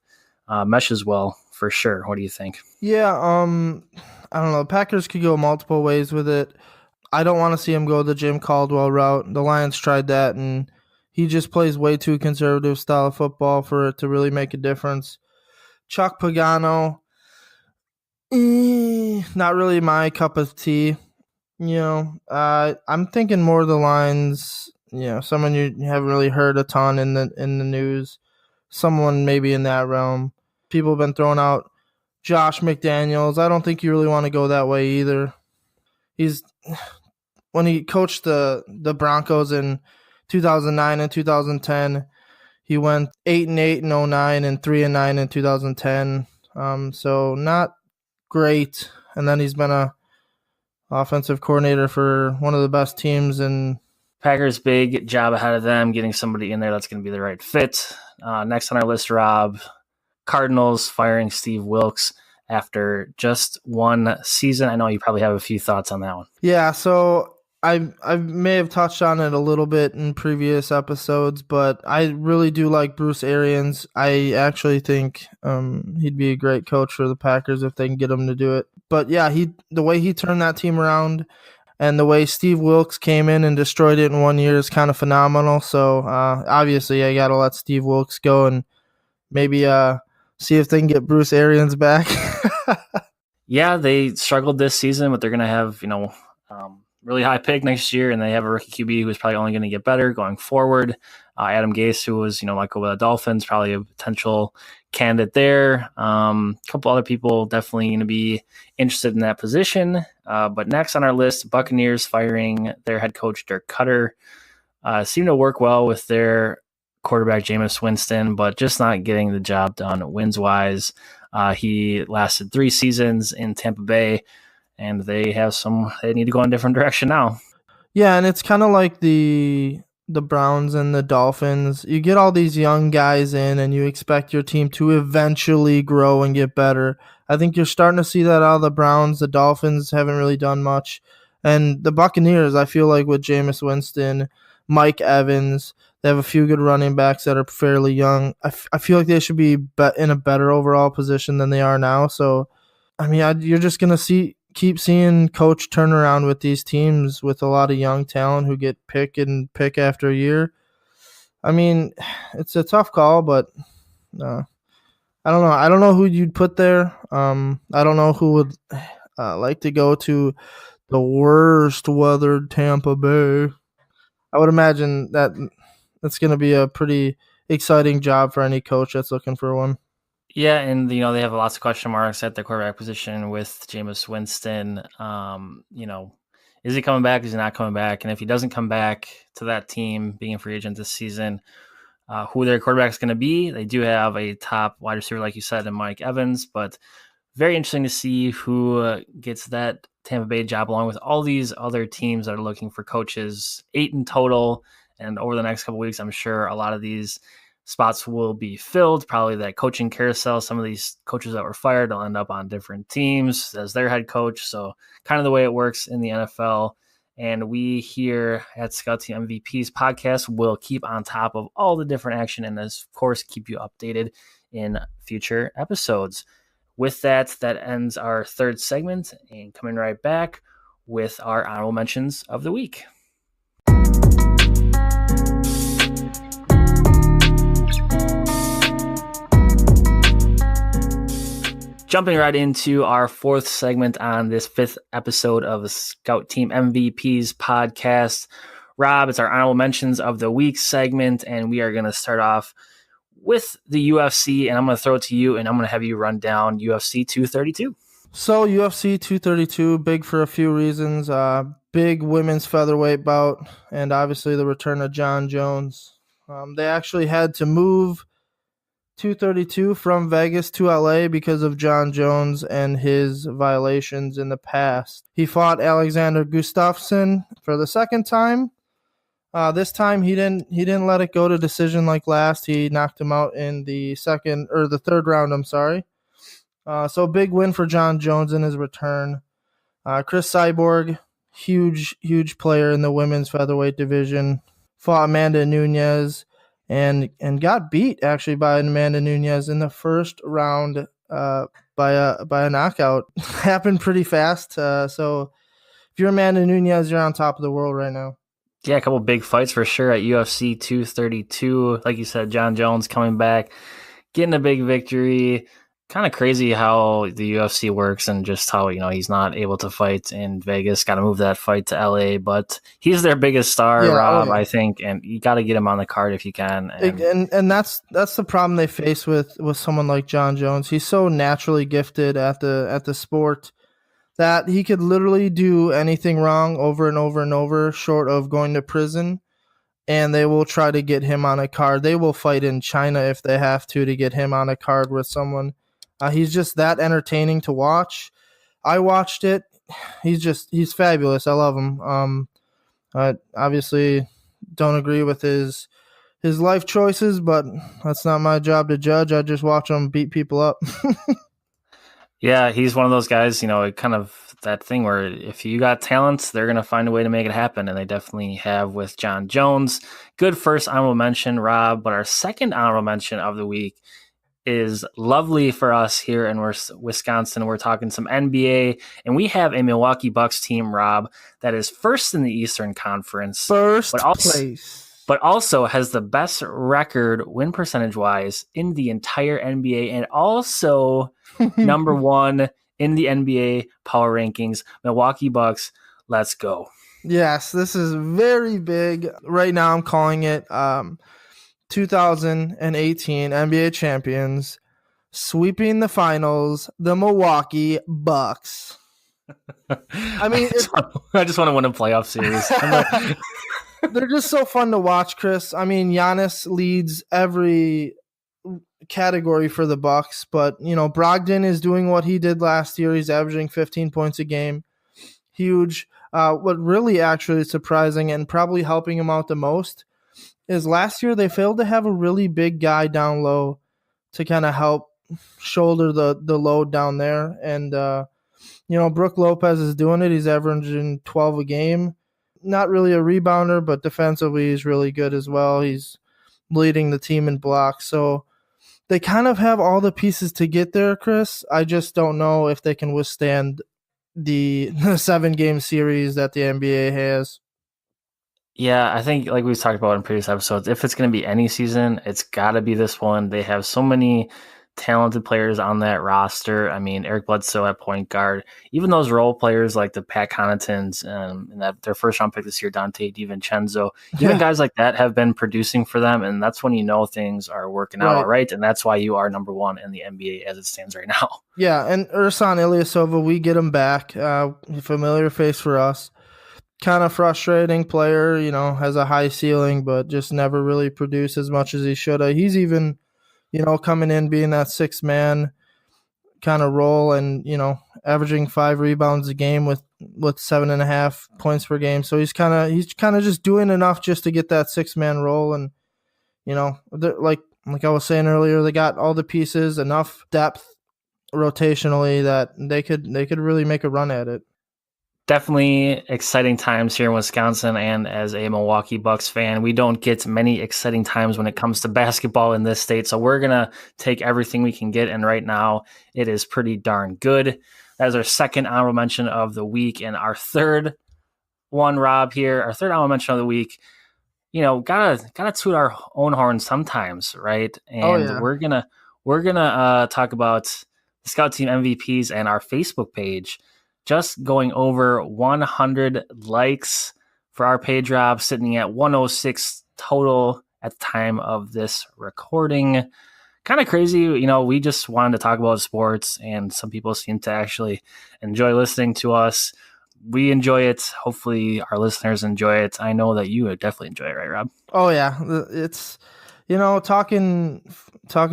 meshes well for sure. What do you think? Yeah, I don't know. Packers could go multiple ways with it. I don't want to see him go the Jim Caldwell route. The Lions tried that, and he just plays way too conservative style of football for it to really make a difference. Chuck Pagano, not really my cup of tea. I'm thinking more of the lines. Someone you haven't really heard a ton in the news. Someone maybe in that realm. People have been throwing out Josh McDaniels. I don't think you really want to go that way either. When he coached the Broncos in 2009 and 2010, he went 8-8 in 2009 and 3-9 in 2010. So not great. And then he's been a offensive coordinator for one of the best teams, and Packers big job ahead of them, getting somebody in there that's going to be the right fit. Next on our list, Rob, Cardinals firing Steve Wilks after just one season. I know you probably have a few thoughts on that one. Yeah, so I may have touched on it a little bit in previous episodes, but I really do like Bruce Arians. I actually think he'd be a great coach for the Packers if they can get him to do it. But yeah, the way he turned that team around and the way Steve Wilks came in and destroyed it in 1 year is kind of phenomenal. So obviously I got to let Steve Wilks go and maybe see if they can get Bruce Arians back. Yeah, they struggled this season, but they're going to have, really high pick next year, and they have a rookie QB who is probably only going to get better going forward. Adam Gase, who was, Michael with the Dolphins, probably a potential candidate there. A couple other people definitely going to be interested in that position. But next on our list, Buccaneers firing their head coach, Dirk Cutter. Seemed to work well with their quarterback, Jameis Winston, but just not getting the job done wins-wise. He lasted 3 seasons in Tampa Bay, and they need to go in a different direction now. Yeah, and it's kind of like the Browns and the Dolphins. You get all these young guys in, and you expect your team to eventually grow and get better. I think you're starting to see that out of the Browns. The Dolphins haven't really done much. And the Buccaneers, I feel like with Jameis Winston, Mike Evans, they have a few good running backs that are fairly young. I feel like they should be in a better overall position than they are now. So, I mean, you're just going to keep seeing coach turn around with these teams with a lot of young talent who get pick after year. I mean, it's a tough call, but I don't know. I don't know who you'd put there. I don't know who would like to go to the worst weathered Tampa Bay. I would imagine that it's going to be a pretty exciting job for any coach that's looking for one. Yeah, and they have lots of question marks at the quarterback position with Jameis Winston. Is he coming back? Is he not coming back? And if he doesn't come back to that team, being a free agent this season, who their quarterback is going to be? They do have a top wide receiver, like you said, in Mike Evans, but very interesting to see who gets that Tampa Bay job along with all these other teams that are looking for coaches, 8 in total. And over the next couple of weeks, I'm sure a lot of these spots will be filled, probably that coaching carousel. Some of these coaches that were fired will end up on different teams as their head coach. So kind of the way it works in the NFL. And we here at Scout Team MVP's podcast will keep on top of all the different action and, of course, keep you updated in future episodes. With that ends our third segment, and coming right back with our honorable mentions of the week. Jumping right into our fourth segment on this 5th episode of the Scout Team MVP's podcast. Rob, it's our honorable mentions of the week segment, and we are going to start off with the UFC, and I'm going to throw it to you, and I'm going to have you run down UFC 232. So UFC 232, big for a few reasons. Big women's featherweight bout, and obviously the return of Jon Jones. They actually had to move 232 from Vegas to LA because of Jon Jones and his violations in the past. He fought Alexander Gustafsson for the second time. This time he didn't let it go to decision like last. He knocked him out in the third round. I'm sorry. So big win for Jon Jones in his return. Chris Cyborg, huge player in the women's featherweight division, fought Amanda Nunes and got beat actually by Amanda Nunes in the first round by a knockout. Happened pretty fast. So if you're Amanda Nunes, you're on top of the world right now. Yeah, a couple big fights for sure at UFC 232. Like you said, Jon Jones coming back, getting a big victory. Kind of crazy how the UFC works and just how, he's not able to fight in Vegas. Got to move that fight to LA, but he's their biggest star, Rob, I think, and you got to get him on the card if you can. And that's the problem they face with someone like Jon Jones. He's so naturally gifted at the sport that he could literally do anything wrong over and over and over, short of going to prison, and they will try to get him on a card. They will fight in China if they have to get him on a card with someone. He's just that entertaining to watch. I watched it. He's fabulous. I love him. I obviously don't agree with his life choices, but that's not my job to judge. I just watch him beat people up. Yeah, he's one of those guys, kind of that thing where if you got talent, they're going to find a way to make it happen, and they definitely have with Jon Jones. Good first honorable mention, Rob, but our second honorable mention of the week is lovely for us here in Wisconsin. We're talking some NBA, and we have a Milwaukee Bucks team, Rob, that is first in the Eastern Conference. Place. But also has the best record win percentage-wise in the entire NBA, and also number one in the NBA power rankings. Milwaukee Bucks, let's go. Yes, this is very big. Right now I'm calling it 2018 NBA champions sweeping the finals, the Milwaukee Bucks. I mean, I just want to win a playoff series. They're just so fun to watch, Chris. I mean, Giannis leads every category for the Bucks, but Brogdon is doing what he did last year. He's averaging 15 points a game. Huge. What really actually is surprising and probably helping him out the most is last year they failed to have a really big guy down low to kind of help shoulder the load down there. And, Brook Lopez is doing it. He's averaging 12 a game. Not really a rebounder, but defensively he's really good as well. He's leading the team in blocks. So they kind of have all the pieces to get there, Chris. I just don't know if they can withstand the 7-game series that the NBA has. Yeah, I think like we've talked about in previous episodes, if it's going to be any season, it's got to be this one. They have so many talented players on that roster. I mean, Eric Bledsoe at point guard, even those role players like the Pat Connaughtons and that their first round pick this year, Dante DiVincenzo, even guys like that have been producing for them. And that's when things are working out all right. And that's why you are number one in the NBA as it stands right now. Yeah. And Ersan Ilyasova, we get him back. Familiar face for us. Kind of frustrating player, has a high ceiling, but just never really produced as much as he should have. He's even, coming in being that 6-man kind of role and, averaging 5 rebounds a game with 7.5 points per game. So he's kind of just doing enough just to get that 6-man role. And, like I was saying earlier, they got all the pieces, enough depth rotationally that they could really make a run at it. Definitely exciting times here in Wisconsin, and as a Milwaukee Bucks fan, we don't get many exciting times when it comes to basketball in this state, so we're going to take everything we can get, and right now it is pretty darn good. That is our second honorable mention of the week, and our third one, Rob, here, our third honorable mention of the week, gotta toot our own horn sometimes, right? And we're gonna talk about the Scout Team MVPs and our Facebook page. Just going over 100 likes for our page, Rob, sitting at 106 total at the time of this recording. Kind of crazy, we just wanted to talk about sports, and some people seem to actually enjoy listening to us. We enjoy it. Hopefully our listeners enjoy it. I know that you would definitely enjoy it, right, Rob? Oh yeah. It's, talking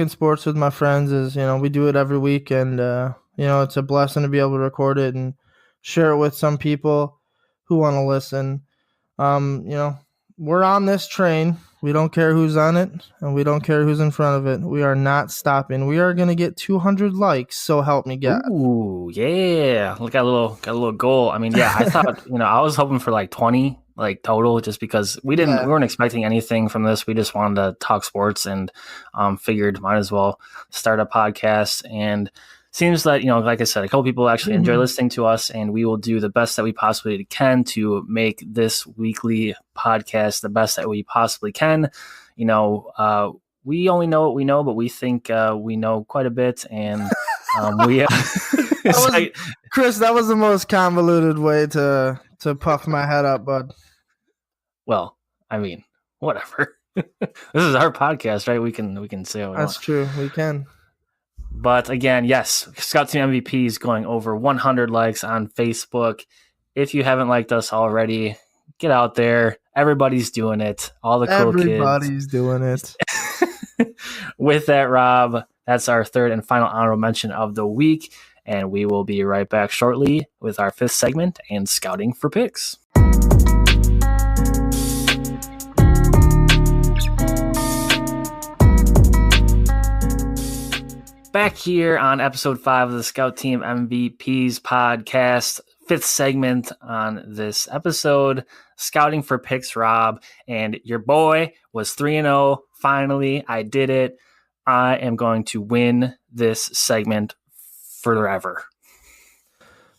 sports with my friends is, we do it every week, and, it's a blessing to be able to record it and share it with some people who want to listen. We're on this train. We don't care who's on it, and we don't care who's in front of it. We are not stopping. We are going to get 200 likes, so help me God. Ooh, yeah. Got a little goal. I mean, yeah, I thought, I was hoping for like 20 total, just because we weren't expecting anything from this. We just wanted to talk sports, and figured might as well start a podcast. And seems that, like I said, a couple people actually enjoy listening to us, and we will do the best that we possibly can to make this weekly podcast the best that we possibly can. We only know what we know, but we think we know quite a bit, and Chris, that was the most convoluted way to puff my head up, bud. Well, I mean, whatever. This is our podcast, right? We can say what we want. That's true. We can. But again, yes, Scout Team MVP is going over 100 likes on Facebook. If you haven't liked us already, get out there. Everybody's doing it. All the cool kids. Everybody's doing it. With that, Rob, that's our third and final honorable mention of the week. And we will be right back shortly with our fifth segment and Scouting for Picks. Back here on episode 5 of the Scout Team MVPs podcast, fifth segment on this episode, Scouting for Picks, Rob. And your boy was 3-0. Finally, I did it. I am going to win this segment forever.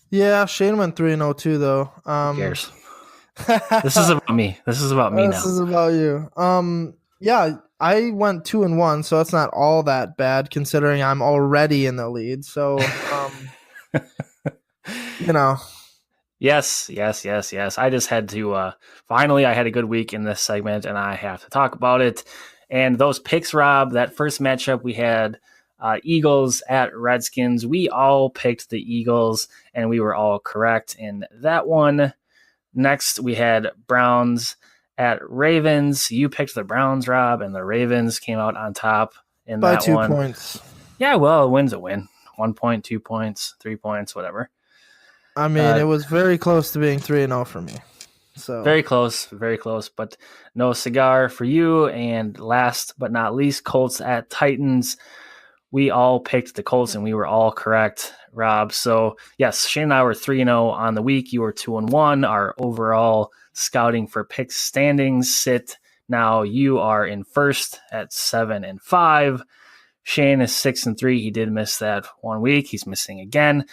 Yeah, Shane went 3-0 too, though. Who cares? This is about me. This is about me now. This is about you. Yeah, I went 2-1, so it's not all that bad considering I'm already in the lead. So, Yes. I just had to, finally, I had a good week in this segment, and I have to talk about it. And those picks, Rob, that first matchup we had, Eagles at Redskins. We all picked the Eagles, and we were all correct in that one. Next, we had Browns at Ravens. You picked the Browns, Rob, and the Ravens came out on top in by that one. By 2 points. Yeah, well, a win's a win. 1 point, 2 points, 3 points, whatever. I mean, it was very close to being 3-0 for me. So very close, but no cigar for you. And last but not least, Colts at Titans. We all picked the Colts, and we were all correct, Rob. So, yes, Shane and I were 3-0 on the week. You were 2-1. Our overall Scouting for Picks standings sit now. You are in first at 7-5. Shane is 6-3. He did miss that 1 week. He's missing again.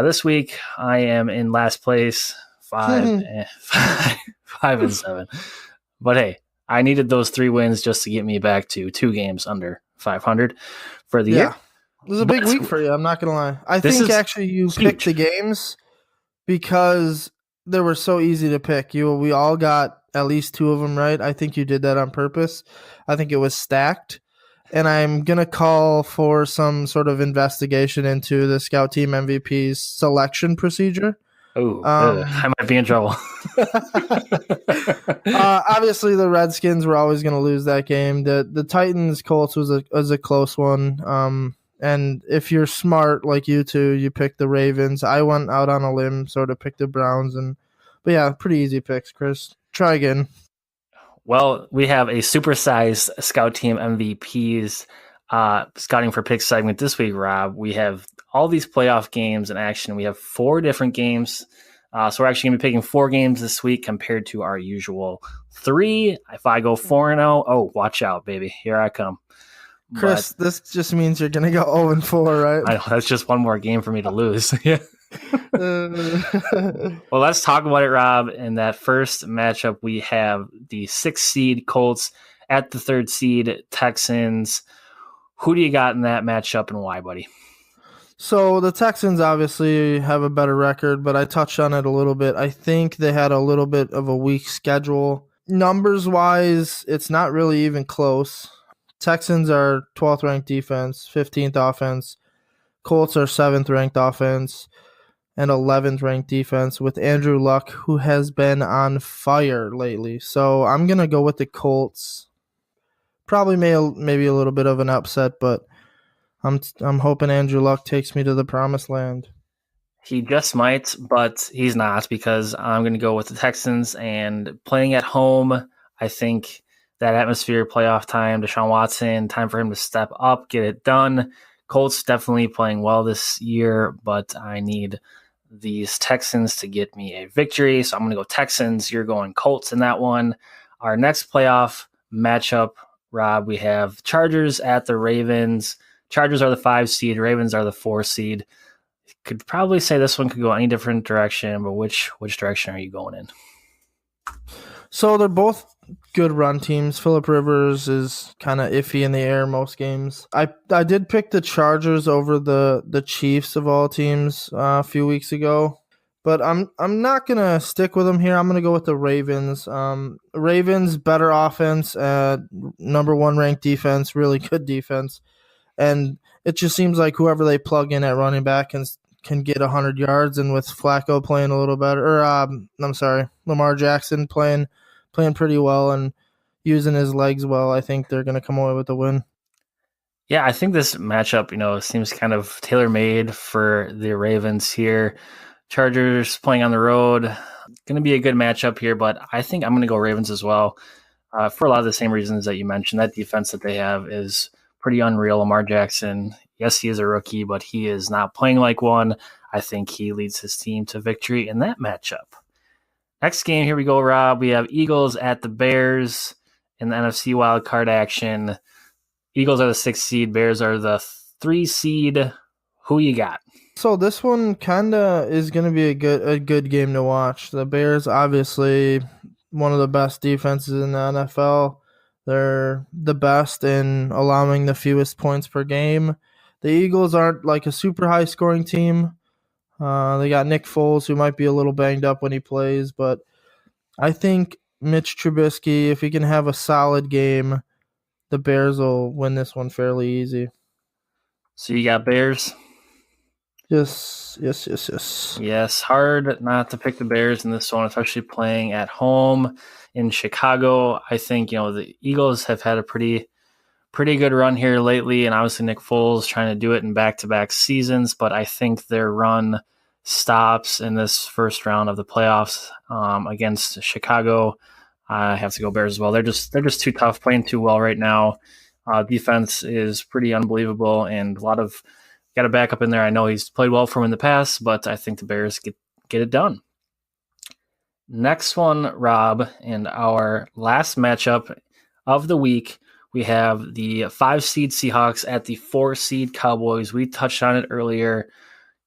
This week, I am in last place, 5-7. But hey, I needed those 3 wins just to get me back to 2 games under 500 for the year. It was a big week for you. I'm not going to lie. I think actually you picked the games because they were so easy to pick. We all got at least 2 of them right. I think you did that on purpose. I think it was stacked. And I'm going to call for some sort of investigation into the Scout Team MVP's selection procedure. Oh, I might be in trouble. Obviously, the Redskins were always going to lose that game. The Titans-Colts was a close one. And if you're smart like you two, you picked the Ravens. I went out on a limb, sort of picked the Browns. But yeah, pretty easy picks, Chris. Try again. Well, we have a supersized Scout Team MVPs Scouting for Picks segment this week, Rob. We have all these playoff games in action. We have 4 different games. So we're actually going to be picking 4 games this week compared to our usual 3. If I go 4-0, oh, watch out, baby. Here I come. Chris, this just means you're going to go 0-4, right? I know, that's just one more game for me to lose. Yeah. Well, let's talk about it, Rob. In that first matchup, we have the 6th seed Colts at the 3rd seed Texans. Who do you got in that matchup and why, buddy? So the Texans obviously have a better record, but I touched on it a little bit. I think they had a little bit of a weak schedule, numbers wise, it's not really even close. Texans are 12th ranked defense, 15th offense. Colts are 7th ranked offense and 11th ranked defense with Andrew Luck, who has been on fire lately. So I'm going to go with the Colts. Probably maybe a little bit of an upset, but I'm hoping Andrew Luck takes me to the promised land. He just might, but he's not, because I'm going to go with the Texans, and playing at home, I think that atmosphere, playoff time, Deshaun Watson, time for him to step up, get it done. Colts definitely playing well this year, but I need these Texans to get me a victory. So I'm going to go Texans. You're going Colts in that one. Our next playoff matchup, Rob, we have Chargers at the Ravens. Chargers are the 5 seed. Ravens are the 4 seed. Could probably say this one could go any different direction, but which direction are you going in? So they're both good run teams. Phillip Rivers is kind of iffy in the air most games. I did pick the Chargers over the Chiefs of all teams a few weeks ago, but I'm not gonna stick with them here. I'm gonna go with the Ravens. Ravens better offense, number 1 ranked defense, really good defense, and it just seems like whoever they plug in at running back can get 100 yards, and with Flacco playing a little better, Lamar Jackson playing pretty well and using his legs well, I think they're going to come away with the win. Yeah, I think this matchup, seems kind of tailor-made for the Ravens here. Chargers playing on the road, going to be a good matchup here, but I think I'm going to go Ravens as well for a lot of the same reasons that you mentioned. That defense that they have is pretty unreal. Lamar Jackson, yes, he is a rookie, but he is not playing like one. I think he leads his team to victory in that matchup. Next game, here we go, Rob. We have Eagles at the Bears in the NFC wildcard action. Eagles are the 6th seed. Bears are the 3 seed. Who you got? So this one kind of is going to be a good game to watch. The Bears, obviously, one of the best defenses in the NFL. They're the best in allowing the fewest points per game. The Eagles aren't like a super high-scoring team. They got Nick Foles, who might be a little banged up when he plays, but I think Mitch Trubisky, if he can have a solid game, the Bears will win this one fairly easy. So you got Bears? Yes. Yes, hard not to pick the Bears in this one, especially playing at home in Chicago. I think, the Eagles have had a pretty good run here lately, and obviously Nick Foles trying to do it in back-to-back seasons, but I think their run stops in this first round of the playoffs against Chicago. I have to go Bears as well. They're just too tough, playing too well right now. Defense is pretty unbelievable, and got a backup in there. I know he's played well for him in the past, but I think the Bears get it done. Next one, Rob, and our last matchup of the week, we have the 5 seed Seahawks at the 4 seed Cowboys. We touched on it earlier.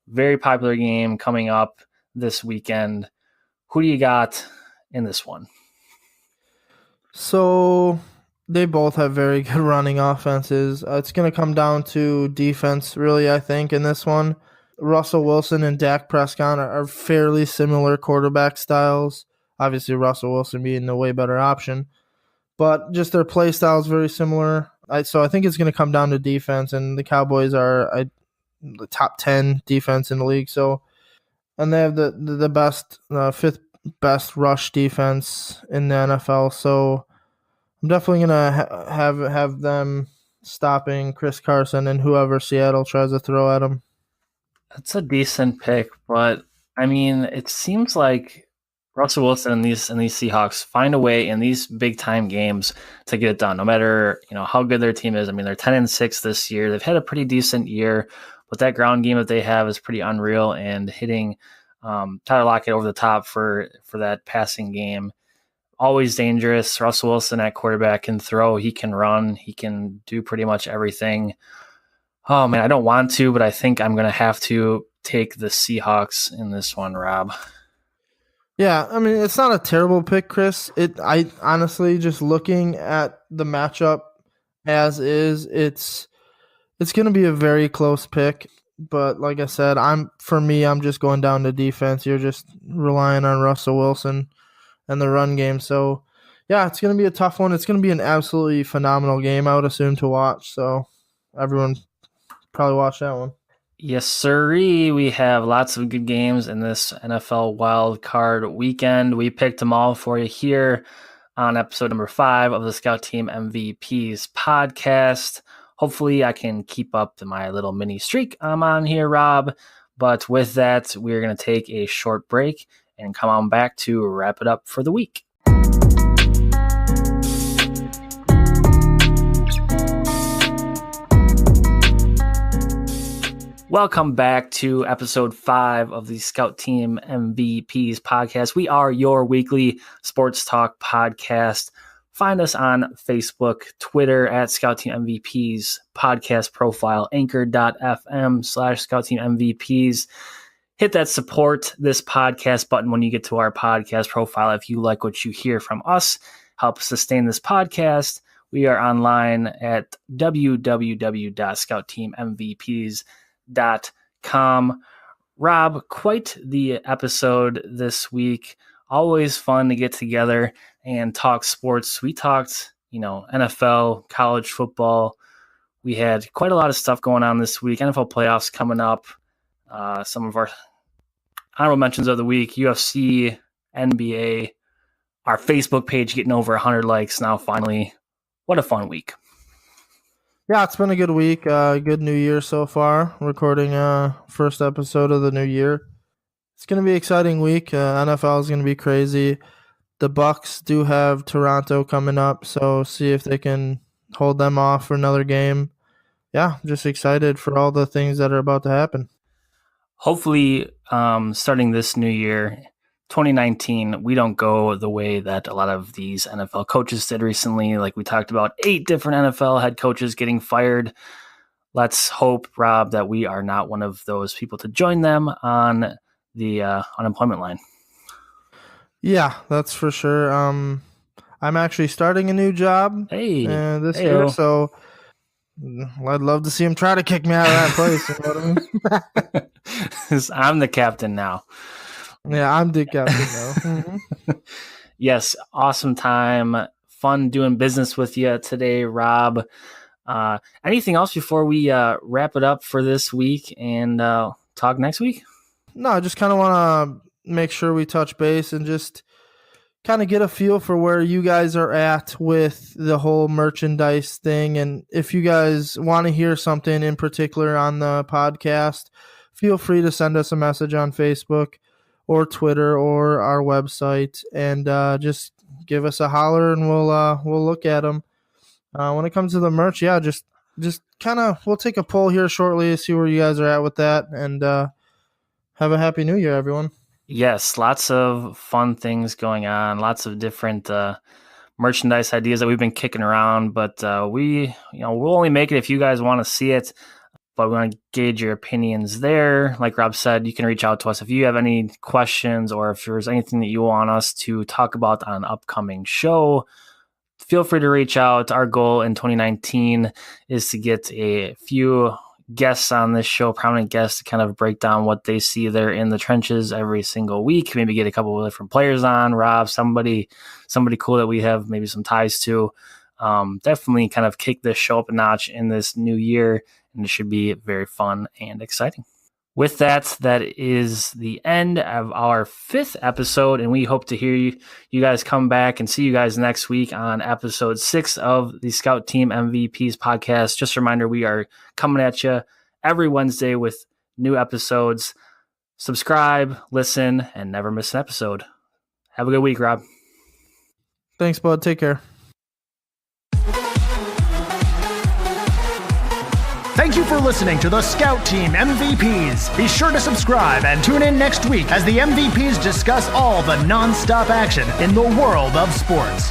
Very popular game coming up this weekend. Who do you got in this one? So they both have very good running offenses. It's going to come down to defense, really, I think, in this one. Russell Wilson and Dak Prescott are fairly similar quarterback styles. Obviously, Russell Wilson being the way better option. But just their play style is very similar. So I think it's going to come down to defense, and the Cowboys are the top 10 defense in the league. So, and they have the best, 5th best rush defense in the NFL. So I'm definitely going to have them stopping Chris Carson and whoever Seattle tries to throw at him. That's a decent pick, but I mean, it seems like Russell Wilson and these Seahawks find a way in these big time games to get it done, no matter how good their team is. I mean, they're 10-6 this year. They've had a pretty decent year, but that ground game that they have is pretty unreal. And hitting Tyler Lockett over the top for that passing game, always dangerous. Russell Wilson at quarterback can throw, he can run, he can do pretty much everything. Oh man, I don't want to, but I think I'm going to have to take the Seahawks in this one, Rob. Yeah, I mean, it's not a terrible pick, Chris. I honestly, just looking at the matchup as is, it's going to be a very close pick. But like I said, I'm just going down to defense. You're just relying on Russell Wilson and the run game. So yeah, it's going to be a tough one. It's going to be an absolutely phenomenal game, I would assume, to watch. So everyone probably watch that one. Yes, sirree. We have lots of good games in this NFL Wild Card weekend. We picked them all for you here on episode number 5 of the Scout Team MVPs podcast. Hopefully, I can keep up my little mini streak I'm on here, Rob. But with that, we're going to take a short break and come on back to wrap it up for the week. Welcome back to episode 5 of the Scout Team MVPs podcast. We are your weekly sports talk podcast. Find us on Facebook, Twitter at Scout Team MVPs, podcast profile, anchor.fm/Scout Team MVPs. Hit that support this podcast button when you get to our podcast profile. If you like what you hear from us, help sustain this podcast. We are online at www.scoutteammvps.com. Rob, quite the episode this week. Always fun to get together and talk sports. We talked, NFL, college football. We had quite a lot of stuff going on this week. NFL playoffs coming up. Some of our honorable mentions of the week: UFC, NBA, our Facebook page getting over 100 likes now finally. What a fun week. Yeah, it's been a good week. Good new year so far. Recording first episode of the new year. It's going to be an exciting week. NFL is going to be crazy. The Bucks do have Toronto coming up, so see if they can hold them off for another game. Yeah, just excited for all the things that are about to happen. Hopefully, starting this new year, 2019, we don't go the way that a lot of these NFL coaches did recently. Like we talked about, 8 different NFL head coaches getting fired. Let's hope, Rob, that we are not one of those people to join them on the unemployment line. Yeah, that's for sure. I'm actually starting a new job this year, so I'd love to see him try to kick me out of that place. You know what I mean? I'm the captain now. Yeah, I'm the captain now. Mm-hmm. Yes, awesome time. Fun doing business with you today, Rob. Anything else before we wrap it up for this week and talk next week? No, I just kind of want to make sure we touch base and just kind of get a feel for where you guys are at with the whole merchandise thing. And if you guys want to hear something in particular on the podcast, feel free to send us a message on Facebook or Twitter or our website, and just give us a holler and we'll look at them. When it comes to the merch, yeah, just kind of we'll take a poll here shortly to see where you guys are at with that, and have a happy new year, everyone. Yes, lots of fun things going on, lots of different merchandise ideas that we've been kicking around, but we'll only make it if you guys want to see it. But we want to gauge your opinions there. Like Rob said, you can reach out to us if you have any questions or if there's anything that you want us to talk about on an upcoming show. Feel free to reach out. Our goal in 2019 is to get a few guests on this show, prominent guests, to kind of break down what they see there in the trenches every single week. Maybe get a couple of different players on, Rob, somebody cool that we have maybe some ties to. Definitely kind of kick this show up a notch in this new year, and it should be very fun and exciting. With that is the end of our 5th episode, and we hope to hear you guys come back and see you guys next week on episode 6 of the Scout Team MVPs podcast. Just a reminder, we are coming at you every Wednesday with new episodes. Subscribe, listen, and never miss an episode. Have a good week, Rob. Thanks, bud. Take care. Thank you for listening to the Scout Team MVPs. Be sure to subscribe and tune in next week as the MVPs discuss all the non-stop action in the world of sports.